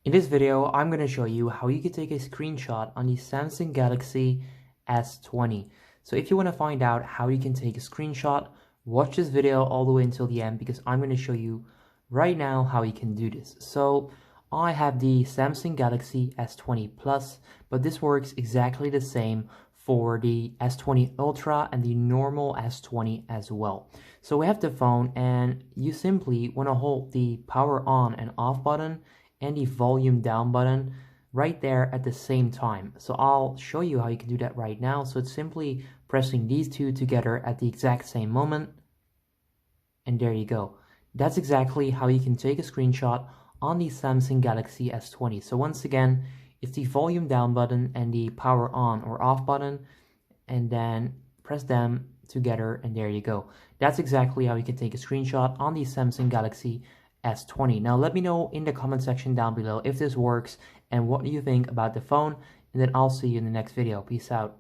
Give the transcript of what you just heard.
In this video, I'm going to show you how you can take a screenshot on the Samsung Galaxy S20. So if you want to find out how you can take a screenshot, watch this video all the way until the end because I'm going to show you right now how you can do this. So I have the Samsung Galaxy S20 Plus, but this works exactly the same for the S20 Ultra and the normal S20 as well. So we have the phone and you simply want to hold the power on and off button and the volume down button right there at the same time. So I'll show you how you can do that right now. So it's simply pressing these two together at the exact same moment. And there you go. That's exactly how you can take a screenshot on the Samsung Galaxy S20. So once again, it's the volume down button and the power on or off button, and then press them together and there you go. That's exactly how you can take a screenshot on the Samsung Galaxy S20. Now let me know in the comment section down below if this works and what do you think about the phone, and then I'll see you in the next video. Peace out.